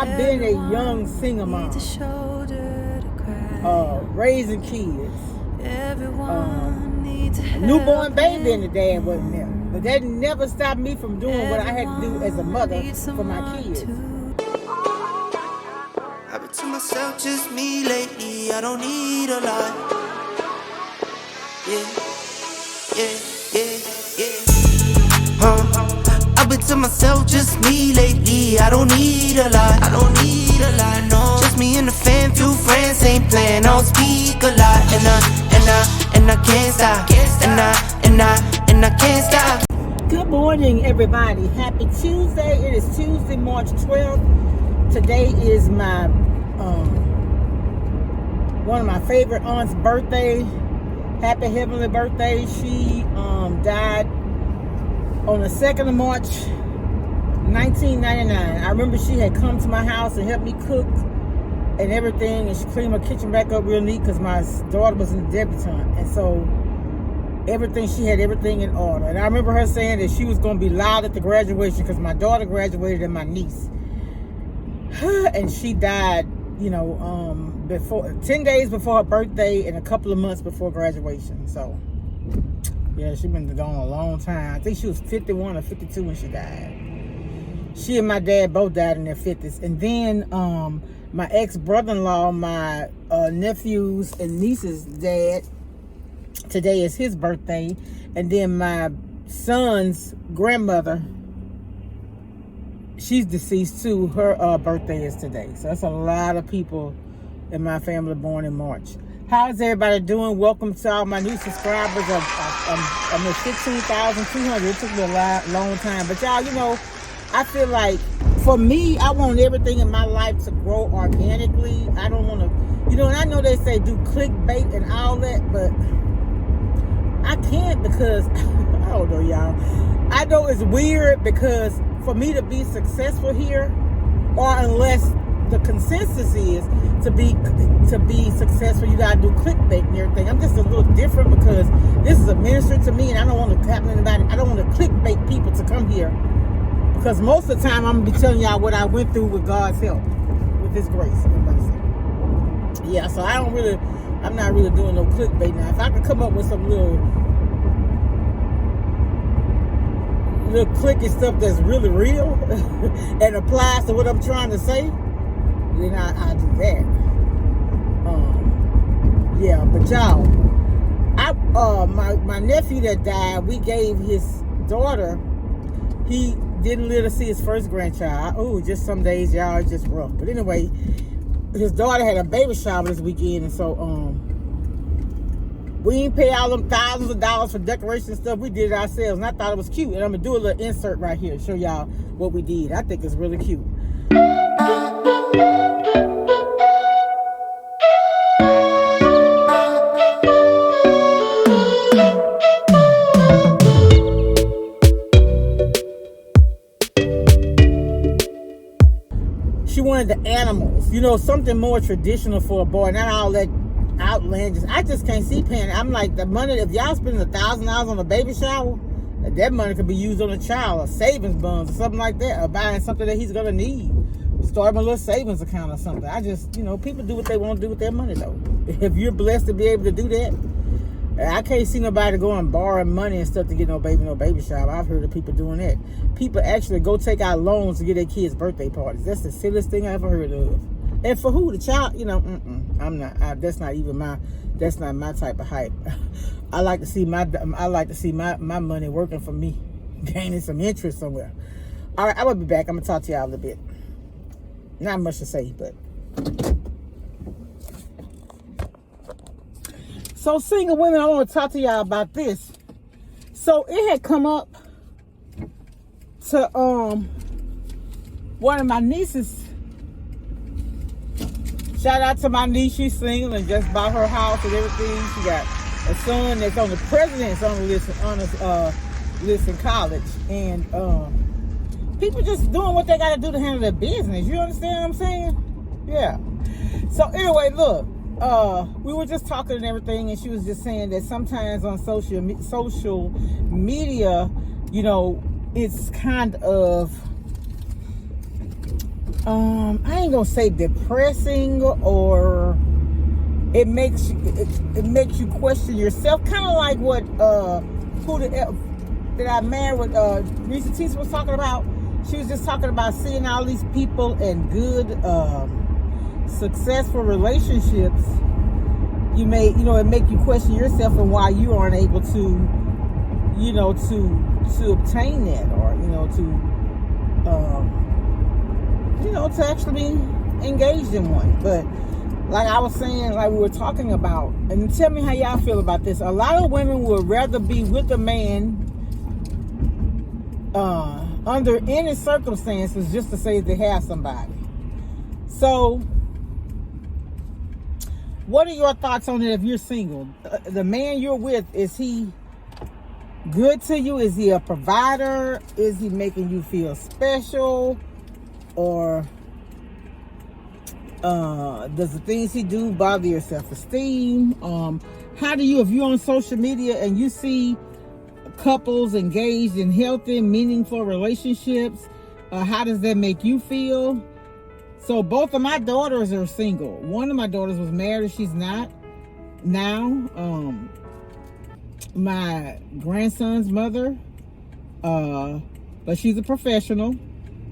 I've been a young single mom, raising kids, a newborn baby, and the dad wasn't there. But that never stopped me from doing what I had to do as a mother for my kids. I've been to myself, just me lately. I don't need a lot. Yeah. I've been to myself, just me lately. I don't need a lot. No. Just me and the fam, few friends ain't playing. I don't speak a lot, and I can't stop. And I can't stop. Good morning, everybody. Happy Tuesday. It is Tuesday, March 12th. Today is my one of my favorite aunts' birthday. Happy heavenly birthday. She died on the 2nd of March 1999. I remember she had come to my house and helped me cook and everything, and she cleaned my kitchen back up real neat because my daughter was in the debutante, and so she had everything in order. And I remember her saying that she was going to be loud at the graduation because my daughter graduated and my niece, and she died, before 10 days before her birthday and a couple of months before graduation. So yeah, she's been gone a long time. I think she was 51 or 52 when she died. She and my dad both died in their 50s. And then my ex-brother-in-law, my nephew's and niece's dad, today is his birthday. And then my son's grandmother, she's deceased too. Her birthday is today. So that's a lot of people in my family born in March. How's everybody doing? Welcome to all my new subscribers. I'm at 15,200. It took me a long time. But y'all, I feel like for me, I want everything in my life to grow organically. I don't want to, and I know they say do clickbait and all that, but I can't because, I don't know, y'all. I know it's weird because for me to be successful here, or unless the consensus is to be successful, you gotta do clickbait and everything. I'm just a little different because this is a ministry to me, and I don't want to happen anybody. I don't want to clickbait people to come here because most of the time I'm gonna be telling y'all what I went through with God's help, with His grace and mercy. Yeah, so I'm not really doing no clickbait now. If I could come up with some little clicky stuff that's really real and applies to what I'm trying to say, then I'll do that. Yeah, but y'all, my nephew that died, we gave his daughter, he didn't live to see his first grandchild. Oh, just some days, y'all, it's just rough. But anyway, his daughter had a baby shower this weekend, and so we didn't pay all them thousands of dollars for decoration and stuff. We did it ourselves, and I thought it was cute. And I'm gonna do a little insert right here to show y'all what we did. I think it's really cute. She wanted the animals, something more traditional for a boy, not all that outlandish. I just can't see paying. I'm like, the money, if y'all spending $1,000 on a baby shower, that money could be used on a child, or savings bonds, or something like that, or buying something that he's gonna need. Start a little savings account or something. I just, people do what they want to do with their money though. If you're blessed to be able to do that, I can't see nobody going borrowing money and stuff to get no baby shower. I've heard of people doing that. People actually go take out loans to get their kids' birthday parties. That's the silliest thing I ever heard of. And for who? The child? I'm not. That's not my type of hype. I like to see my money working for me, gaining some interest somewhere. All right, I will be back. I'm gonna talk to y'all a little bit. Not much to say, but so single women, I want to talk to y'all about this. So it had come up to one of my nieces. Shout out to my niece, she's single and just bought her house and everything. She got a son that's on the president's on the list in college. And people just doing what they got to do to handle their business. You understand what I'm saying? Yeah. So anyway, look, we were just talking and everything, and she was just saying that sometimes on social media, it's kind of I ain't gonna say depressing, or it makes you question yourself, kind of like what that I married with Risa Tisa was talking about. She was just talking about seeing all these people in good, successful relationships. It make you question yourself and why you aren't able to, to obtain that, or to actually be engaged in one. But like I was saying, like we were talking about, and tell me how y'all feel about this. A lot of women would rather be with a man under any circumstances just to say they have somebody. So what are your thoughts on it if you're single? The man you're with, is he good to you? Is he a provider? Is he making you feel special? Or does the things he do bother your self-esteem? How do you, if you're on social media and you see couples engaged in healthy, meaningful relationships, how does that make you feel? So both of my daughters are single. One of my daughters was married, she's not now. My grandson's mother, but she's a professional.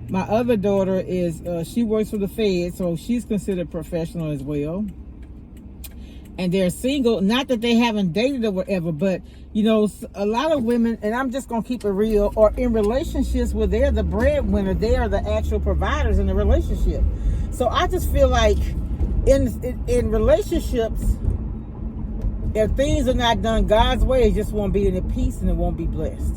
My other daughter is, she works for the Fed, so she's considered professional as well. And they're single, not that they haven't dated or whatever, but a lot of women, and I'm just gonna keep it real, are in relationships where they're the breadwinner, they are the actual providers in the relationship. So I just feel like in relationships, if things are not done God's way, it just won't be in peace and it won't be blessed.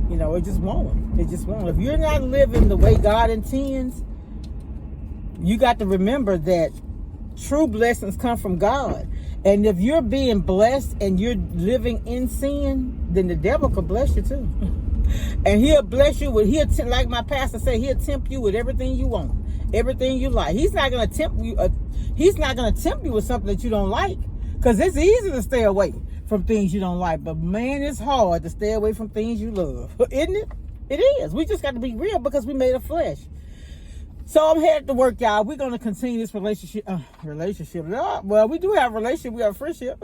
It just won't. It just won't. If you're not living the way God intends, you got to remember that true blessings come from God. And if you're being blessed and you're living in sin, then the devil could bless you too. And he'll bless you with, like my pastor said, he'll tempt you with everything you want, everything you like. He's not going to tempt you. He's not going to tempt you with something that you don't like, because it's easy to stay away from things you don't like. But man, it's hard to stay away from things you love, isn't it? It is. We just got to be real because we made of flesh. So I'm headed to work, y'all. We're going to continue this relationship. Well, we do have a relationship. We have a friendship.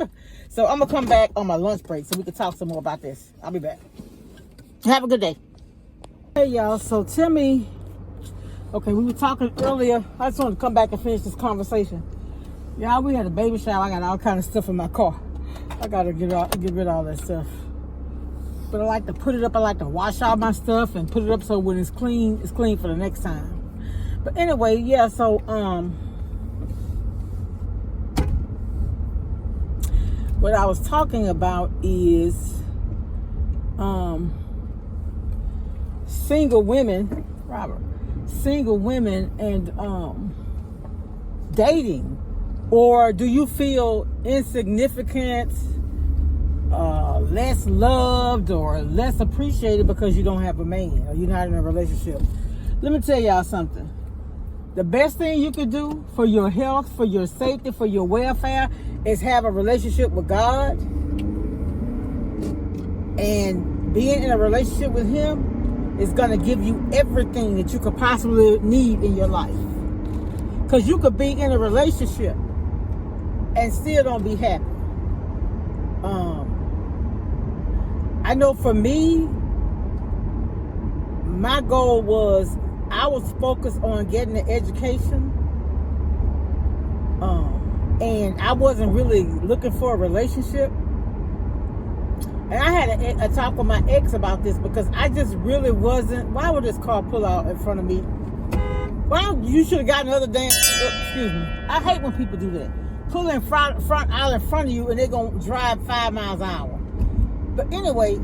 So I'm going to come back on my lunch break so we can talk some more about this. I'll be back. Have a good day. Hey, y'all. So tell me. Okay, we were talking earlier. I just wanted to come back and finish this conversation. Y'all, we had a baby shower. I got all kind of stuff in my car. I got to get rid of all that stuff. But I like to put it up. I like to wash all my stuff and put it up so when it's clean for the next time. But anyway, yeah, so what I was talking about is single women, Robert, and dating. Or do you feel insignificant, less loved, or less appreciated because you don't have a man or you're not in a relationship? Let me tell y'all something. The best thing you could do for your health, for your safety, for your welfare is have a relationship with God. And being in a relationship with Him is going to give you everything that you could possibly need in your life. Because you could be in a relationship and still don't be happy. I know for me, my goal was, I was focused on getting an education, and I wasn't really looking for a relationship. And I had a talk with my ex about this, because I just really wasn't. Why would this car pull out in front of me? Well, you should have gotten another damn. Excuse me. I hate when people do that. Pull in front out in front of you, and they're gonna drive 5 miles an hour. But anyway,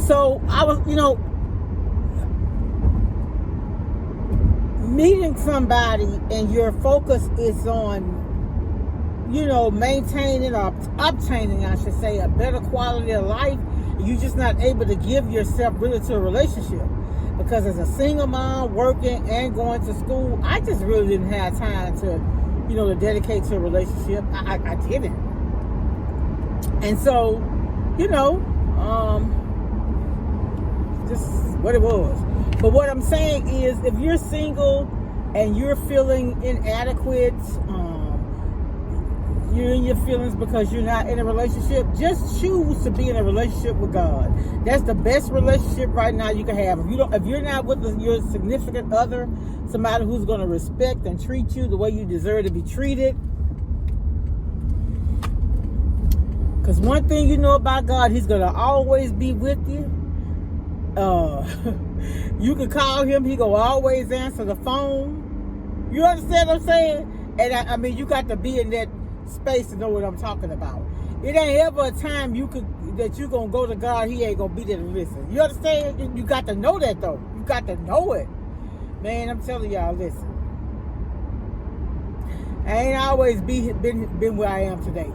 so I was, meeting somebody and your focus is on, maintaining or obtaining, I should say, a better quality of life. You're just not able to give yourself really to a relationship. Because as a single mom, working and going to school, I just really didn't have time to, to dedicate to a relationship. I didn't. And so, just what it was. But what I'm saying is, if you're single and you're feeling inadequate, you're in your feelings because you're not in a relationship, just choose to be in a relationship with God. That's the best relationship right now you can have. If you're not with your significant other, somebody who's going to respect and treat you the way you deserve to be treated. Because one thing you know about God, he's going to always be with you. You can call him, he going to always answer the phone. You understand what I'm saying? And I mean, you got to be in that space to know what I'm talking about. It ain't ever a time that you gonna go to God, he ain't gonna be there to listen. You understand? You got to know that though. You got to know it. Man, I'm telling y'all, listen. I ain't always been where I am today.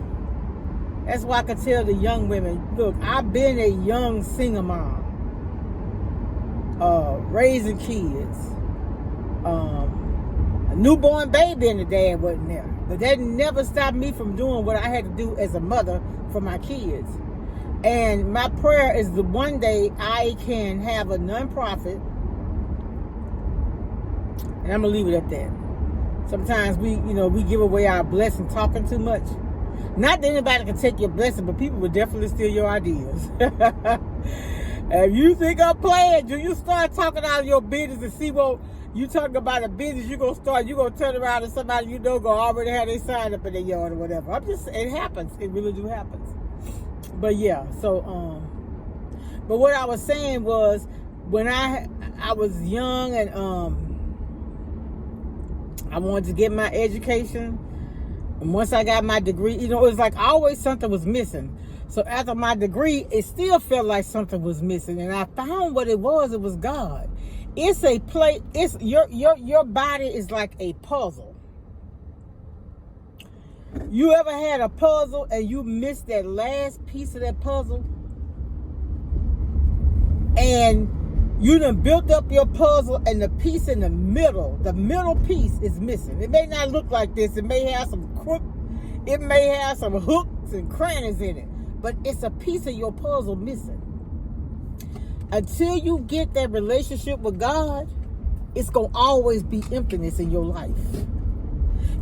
That's why I can tell the young women, look, I've been a young single mom. Raising kids. A newborn baby and the dad wasn't there. But that never stopped me from doing what I had to do as a mother for my kids. And my prayer is that one day I can have a nonprofit. And I'm going to leave it at that. Sometimes we give away our blessing talking too much. Not that anybody can take your blessing, but people will definitely steal your ideas. If you think I'm playing, do you start talking out of your business and see what you talking about a business, you're going to turn around and somebody you know go already have their sign up in their yard or whatever. It happens. It really do happens. But yeah, so, but what I was saying was, when I was young and I wanted to get my education, and once I got my degree, it was like always something was missing. So after my degree, it still felt like something was missing. And I found what it was God. It's a play. It's your body is like a puzzle. You ever had a puzzle and you missed that last piece of that puzzle? And you done built up your puzzle and the piece in the middle piece is missing. It may not look like this. It may have some it may have some hooks and crannies in it. But it's a piece of your puzzle missing. Until you get that relationship with God, it's going to always be emptiness in your life.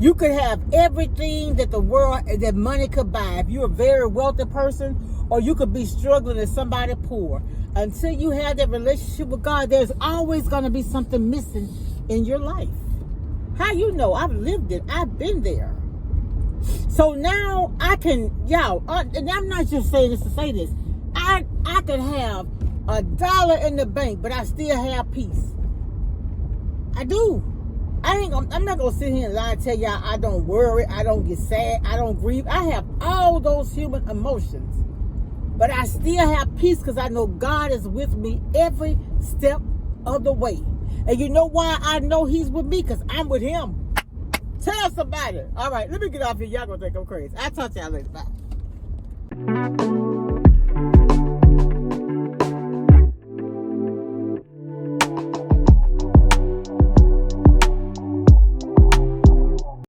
You could have everything that that money could buy. If you're a very wealthy person, or you could be struggling as somebody poor. Until you have that relationship with God, there's always going to be something missing in your life. How you know? I've lived it. I've been there. So now I can, and I'm not just saying this to say this. I could have $1 in the bank, but I still have peace. I do. I'm not gonna sit here and lie and tell y'all I don't worry, I don't get sad, I don't grieve. I have all those human emotions, but I still have peace because I know God is with me every step of the way. And you know why I know He's with me? Because I'm with Him. Tell somebody. All right, let me get off here. Y'all gonna think I'm crazy. I'll talk to y'all later. Bye.